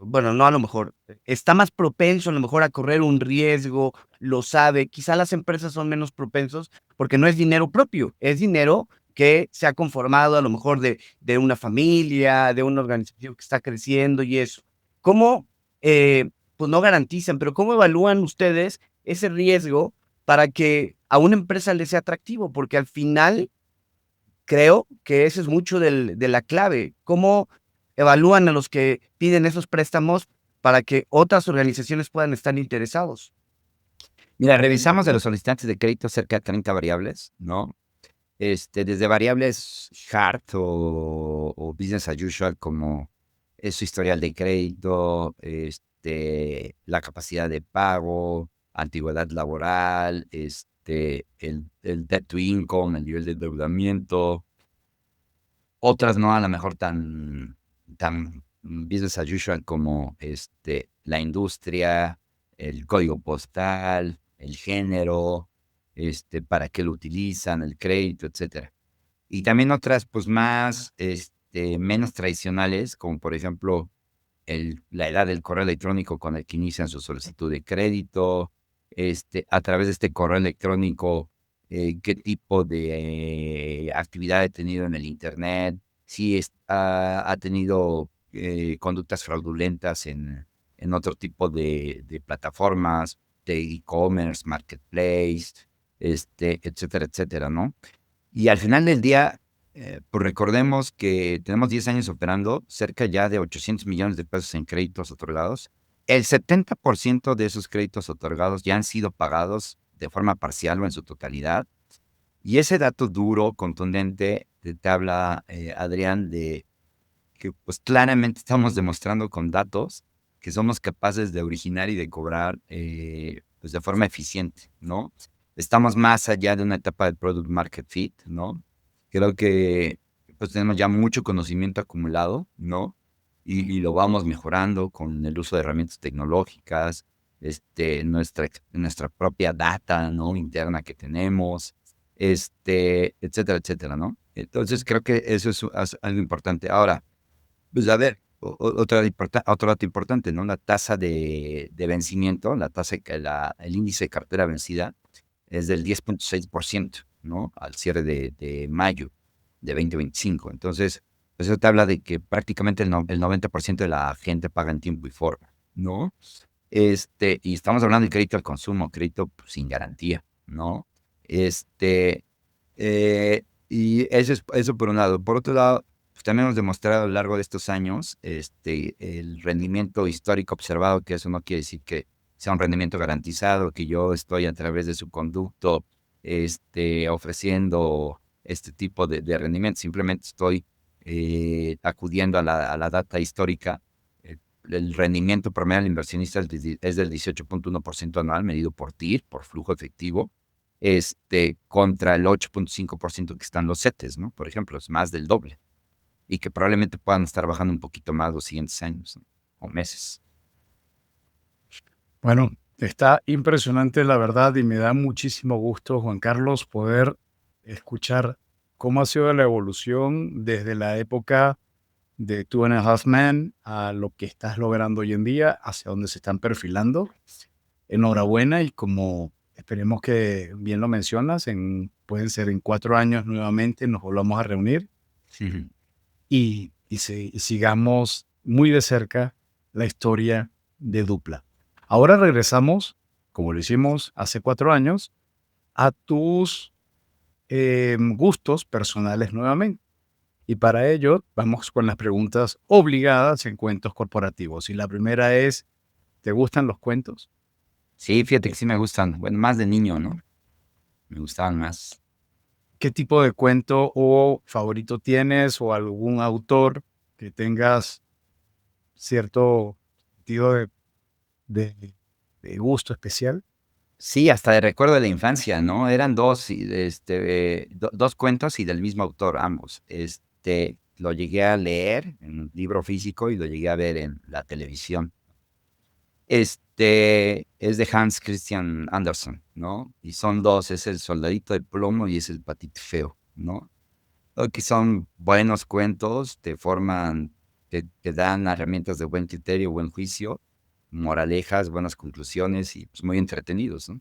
bueno, no a lo mejor, está más propenso a lo mejor a correr un riesgo, lo sabe. Quizá las empresas son menos propensos porque no es dinero propio, es dinero que se ha conformado a lo mejor de una familia, de una organización que está creciendo y eso. ¿Cómo, pues no garantizan, pero cómo evalúan ustedes ese riesgo para que a una empresa le sea atractivo? Porque al final creo que eso es mucho de la clave. ¿Cómo evalúan a los que piden esos préstamos para que otras organizaciones puedan estar interesados? Mira, revisamos de los solicitantes de crédito cerca de 30 variables, ¿no? Desde variables hard o business as usual, como es su historial de crédito, la capacidad de pago, antigüedad laboral, el debt to income, el nivel de endeudamiento. Otras no a lo mejor tan business as usual como la industria, el código postal, el género, para qué lo utilizan, el crédito, etcétera. Y también otras, pues, más, menos tradicionales, como por ejemplo, la edad del correo electrónico con el que inician su solicitud de crédito, a través de este correo electrónico, qué tipo de actividad ha tenido en el Internet, si ha tenido conductas fraudulentas en otro tipo de plataformas, de e-commerce, marketplace, etcétera, etcétera, ¿no? Y al final del día, pues recordemos que tenemos 10 años operando, cerca ya de 800 millones de pesos en créditos otorgados. El 70% de esos créditos otorgados ya han sido pagados de forma parcial o en su totalidad. Y ese dato duro, contundente, te habla, Adrián, de que pues claramente estamos demostrando con datos que somos capaces de originar y de cobrar pues de forma eficiente, ¿no? Estamos más allá de una etapa de product market fit, ¿no? Creo que pues tenemos ya mucho conocimiento acumulado, ¿no? Y lo vamos mejorando con el uso de herramientas tecnológicas, nuestra propia data, ¿no? Interna que tenemos, etcétera, etcétera, ¿no? Entonces creo que eso es algo importante. Ahora, pues a ver, otro dato importante, ¿no? La tasa de vencimiento, el índice de cartera vencida es del 10.6%, ¿no? Al cierre de mayo de 2025. Entonces, pues eso te habla de que prácticamente el 90% de la gente paga en tiempo y forma, ¿no? Y estamos hablando de crédito al consumo, crédito pues, sin garantía, ¿no? Y eso por un lado. Por otro lado, pues, también hemos demostrado a lo largo de estos años el rendimiento histórico observado, que eso no quiere decir que sea un rendimiento garantizado, que yo estoy a través de su conducto ofreciendo este tipo de rendimiento. Simplemente estoy acudiendo a la data histórica. El rendimiento promedio del inversionista es del 18.1% anual, medido por TIR, por flujo efectivo, contra el 8.5% que están los CETES, ¿no? Por ejemplo, es más del doble. Y que probablemente puedan estar bajando un poquito más los siguientes años, ¿no? O meses. Bueno, está impresionante la verdad y me da muchísimo gusto, Juan Carlos, poder escuchar cómo ha sido la evolución desde la época de Two and a Half Men a lo que estás logrando hoy en día, hacia dónde se están perfilando. Enhorabuena y como esperemos que bien lo mencionas, pueden ser en 4 años nuevamente nos volvamos a reunir Ujú. y sigamos muy de cerca la historia de Dupla. Ahora regresamos, como lo hicimos hace 4 años, a tus gustos personales nuevamente. Y para ello vamos con las preguntas obligadas en cuentos corporativos. Y la primera es, ¿te gustan los cuentos? Sí, fíjate que sí me gustan. Bueno, más de niño, ¿no? Me gustaban más. ¿Qué tipo de cuento o favorito tienes o algún autor que tengas cierto sentido de gusto especial? Sí, hasta de recuerdo de la infancia, ¿no? Eran dos, dos cuentos y del mismo autor, ambos. Lo llegué a leer en un libro físico y lo llegué a ver en la televisión. Es de Hans Christian Andersen, ¿no? Y son dos, es el Soldadito de Plomo y es el Patito Feo, ¿no? Creo que son buenos cuentos, te forman, te dan herramientas de buen criterio, buen juicio, moralejas, buenas conclusiones y pues muy entretenidos, ¿no?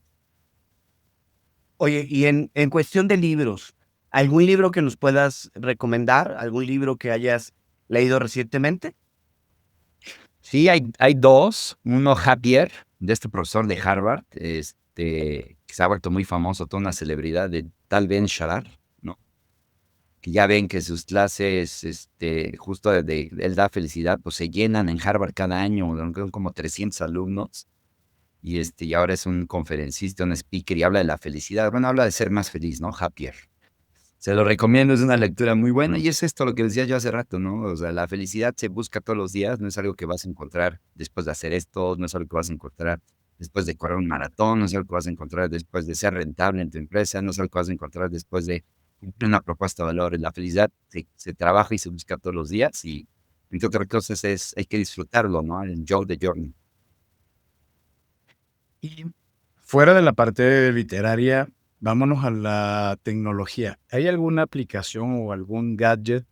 Oye, y en cuestión de libros, ¿algún libro que nos puedas recomendar? ¿Algún libro que hayas leído recientemente? Sí, hay dos. Uno, Happier, de este profesor de Harvard, que se ha vuelto muy famoso, toda una celebridad de Tal Ben Shahar, ¿no? Que ya ven que sus clases, justo él da felicidad, pues se llenan en Harvard cada año, son como 300 alumnos, y ahora es un conferencista, un speaker, y habla de la felicidad. Bueno, habla de ser más feliz, ¿no? Happier. Se lo recomiendo, es una lectura muy buena y es esto lo que decía yo hace rato, ¿no? O sea, la felicidad se busca todos los días, no es algo que vas a encontrar después de hacer esto, no es algo que vas a encontrar después de correr un maratón, no es algo que vas a encontrar después de ser rentable en tu empresa, no es algo que vas a encontrar después de cumplir una propuesta de valor. La felicidad se trabaja y se busca todos los días y entre otras cosas hay que disfrutarlo, ¿no? El enjoy the journey. Y fuera de la parte literaria, vámonos a la tecnología. ¿Hay alguna aplicación o algún gadget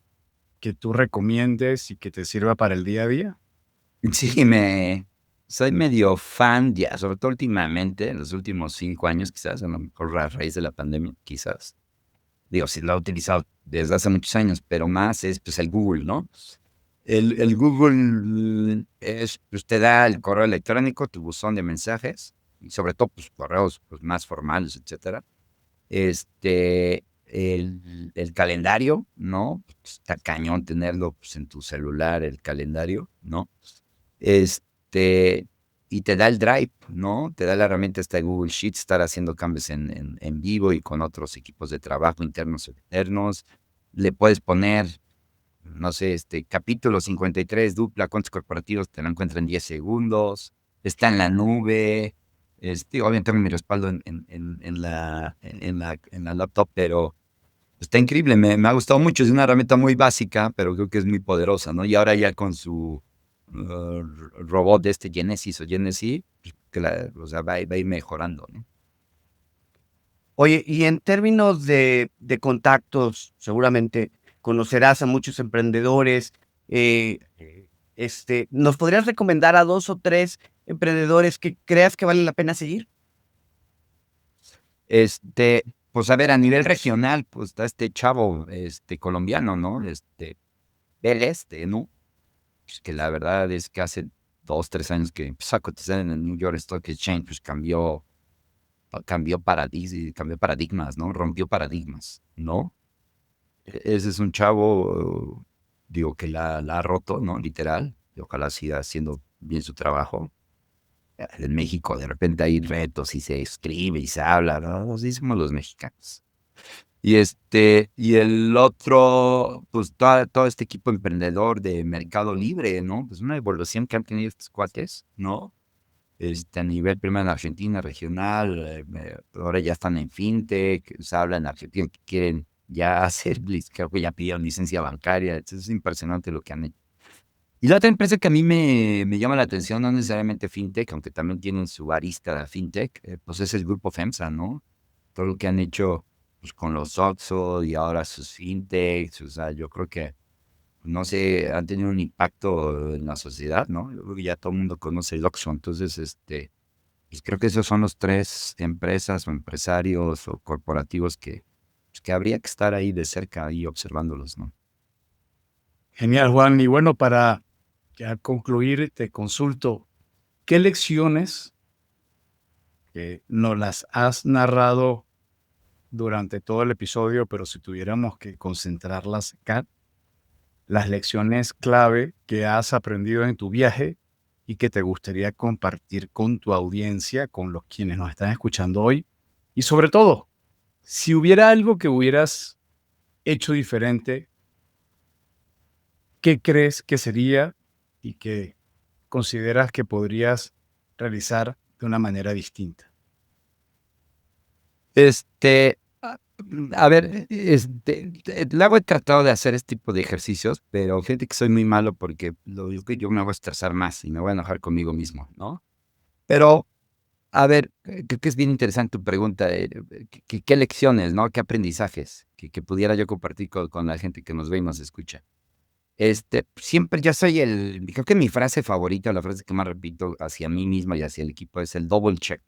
que tú recomiendes y que te sirva para el día a día? Sí, soy medio fan ya, sobre todo últimamente, en los últimos 5 años quizás, a lo mejor a raíz de la pandemia, quizás. Digo, sí lo he utilizado desde hace muchos años, pero más es, pues, el Google, ¿no? El Google pues, te da el correo electrónico, tu buzón de mensajes, y sobre todo, pues, correos, pues, más formales, etcétera. El calendario, ¿no? Está cañón tenerlo, pues, en tu celular, el calendario, ¿no? Este, y te da el Drive, ¿no? Te da la herramienta esta de Google Sheets, estar haciendo cambios en vivo y con otros equipos de trabajo internos o externos. Le puedes poner, no sé, capítulo 53, dupla, cuentos corporativos, te lo encuentra en 10 segundos. Está en la nube. Obviamente tengo mi respaldo en la laptop, pero está increíble, me ha gustado mucho. Es una herramienta muy básica, pero creo que es muy poderosa, ¿no? Y ahora ya con su robot de Genesis o Genesis, pues, o sea, va a ir mejorando, ¿no? Oye, y en términos de contactos, seguramente conocerás a muchos emprendedores. ¿Nos podrías recomendar a 2 o 3 emprendedores que creas que vale la pena seguir? Este, pues a ver, a nivel regional, pues está este chavo, colombiano, ¿no? Vélez, ¿no? Pues, que la verdad es que hace 2, 3 años que empezó a cotizar en el New York Stock Exchange, pues cambió paradigmas, ¿no? Rompió paradigmas, ¿no? Ese es un chavo, digo, que la ha roto, ¿no? Literal, y ojalá siga haciendo bien su trabajo. En México de repente hay retos y se escribe y se habla, ¿no? Así somos los mexicanos. Y el otro, pues todo este equipo emprendedor de Mercado Libre, ¿no? Pues una evolución que han tenido estos cuates, ¿no? A nivel primero en Argentina, regional, ahora ya están en fintech, se habla en Argentina que quieren ya hacer, creo que ya pidieron licencia bancaria, es impresionante lo que han hecho. Y la otra empresa que a mí me llama la atención, no necesariamente fintech, aunque también tienen su arista de fintech, pues es el grupo FEMSA, ¿no? Todo lo que han hecho pues, con los OXXO y ahora sus fintechs, o sea, yo creo que, no sé, han tenido un impacto en la sociedad, ¿no? Yo creo que ya todo el mundo conoce el OXXO, entonces, pues creo que esos son los tres empresas o empresarios o corporativos pues, que habría que estar ahí de cerca, ahí observándolos, ¿no? Genial, Juan. Y bueno, para ya concluir, te consulto, ¿qué lecciones que nos las has narrado durante todo el episodio, pero si tuviéramos que concentrarlas acá, las lecciones clave que has aprendido en tu viaje y que te gustaría compartir con tu audiencia, con los quienes nos están escuchando hoy? Y sobre todo, si hubiera algo que hubieras hecho diferente, ¿qué crees que sería y que consideras que podrías realizar de una manera distinta? A a ver, luego he tratado de hacer este tipo de ejercicios, pero fíjate que soy muy malo porque yo me voy a estresar más y me voy a enojar conmigo mismo, ¿no? Pero, a ver, creo que es bien interesante tu pregunta, ¿qué lecciones, no? ¿Qué aprendizajes que pudiera yo compartir con la gente que nos ve y nos escucha? Siempre yo soy creo que mi frase favorita, la frase que más repito hacia mí mismo y hacia el equipo es el double check.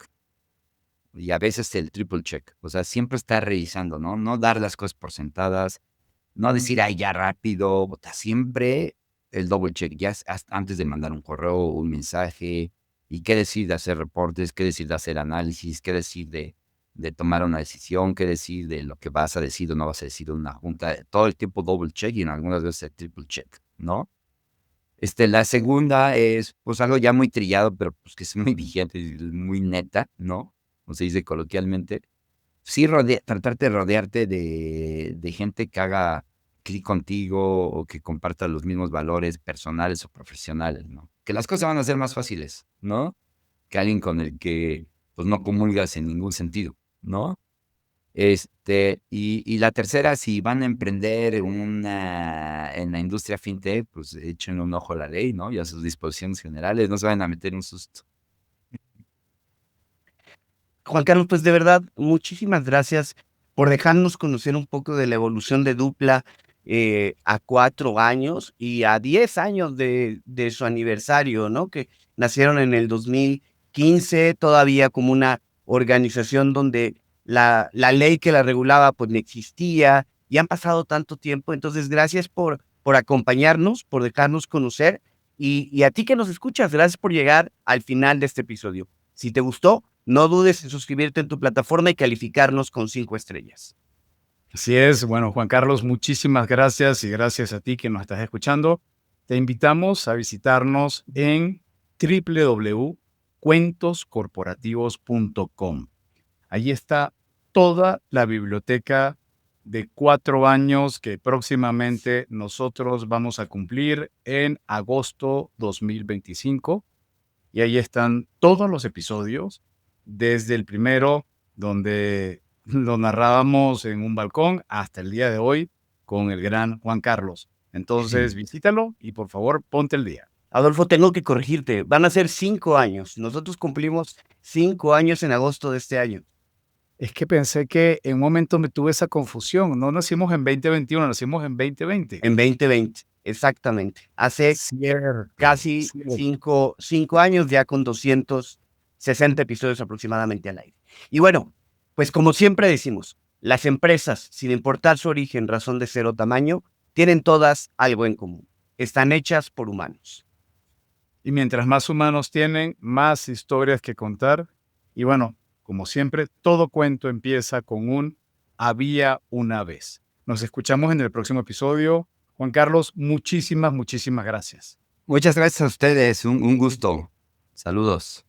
Y a veces el triple check, o sea, siempre estar revisando, ¿no? No dar las cosas por sentadas, no decir: "Ay, ya rápido", o sea, siempre el double check, ya antes de mandar un correo o un mensaje, y qué decir de hacer reportes, qué decir de hacer análisis, qué decir de tomar una decisión, qué decir de lo que vas a decir o no vas a decir en una junta, todo el tiempo double check y en algunas veces el triple check, ¿no? La segunda es, pues, algo ya muy trillado, pero, pues, que es muy vigente y muy neta, ¿no? Como se dice coloquialmente. Sí, tratarte de rodearte de gente que haga clic contigo o que comparta los mismos valores personales o profesionales, ¿no? Que las cosas van a ser más fáciles, ¿no? Que alguien con el que, pues, no comulgas en ningún sentido, ¿no? Y la tercera, si van a emprender en la industria fintech, pues echen un ojo a la ley, ¿no? Y a sus disposiciones generales, no se vayan a meter un susto. Juan Carlos, pues de verdad, muchísimas gracias por dejarnos conocer un poco de la evolución de Dupla a 4 años y a 10 años de su aniversario, ¿no? Que nacieron en el 2015, todavía como una organización donde la ley que la regulaba pues no existía y han pasado tanto tiempo. Entonces, gracias por acompañarnos, por dejarnos conocer y a ti que nos escuchas, gracias por llegar al final de este episodio. Si te gustó, no dudes en suscribirte en tu plataforma y calificarnos con 5 estrellas. Así es. Bueno, Juan Carlos, muchísimas gracias y gracias a ti que nos estás escuchando. Te invitamos a visitarnos en www.cuentoscorporativos.com. Allí está toda la biblioteca de 4 años que próximamente nosotros vamos a cumplir en agosto 2025. Y ahí están todos los episodios, desde el primero, donde lo narrábamos en un balcón, hasta el día de hoy con el gran Juan Carlos. Entonces, visítalo y por favor, ponte el día. Adolfo, tengo que corregirte. Van a ser 5 años. Nosotros cumplimos 5 años en agosto de este año. Es que pensé que en un momento me tuve esa confusión. No nacimos en 2021, nacimos en 2020. En 2020, exactamente. Hace Cierto, casi cierto. 5 años, ya con 260 episodios aproximadamente al aire. Y bueno, pues como siempre decimos, las empresas, sin importar su origen, razón de ser o tamaño, tienen todas algo en común. Están hechas por humanos. Y mientras más humanos tienen, más historias que contar. Y bueno, como siempre, todo cuento empieza con un había una vez. Nos escuchamos en el próximo episodio. Juan Carlos, muchísimas gracias. Muchas gracias a ustedes, un gusto. Saludos.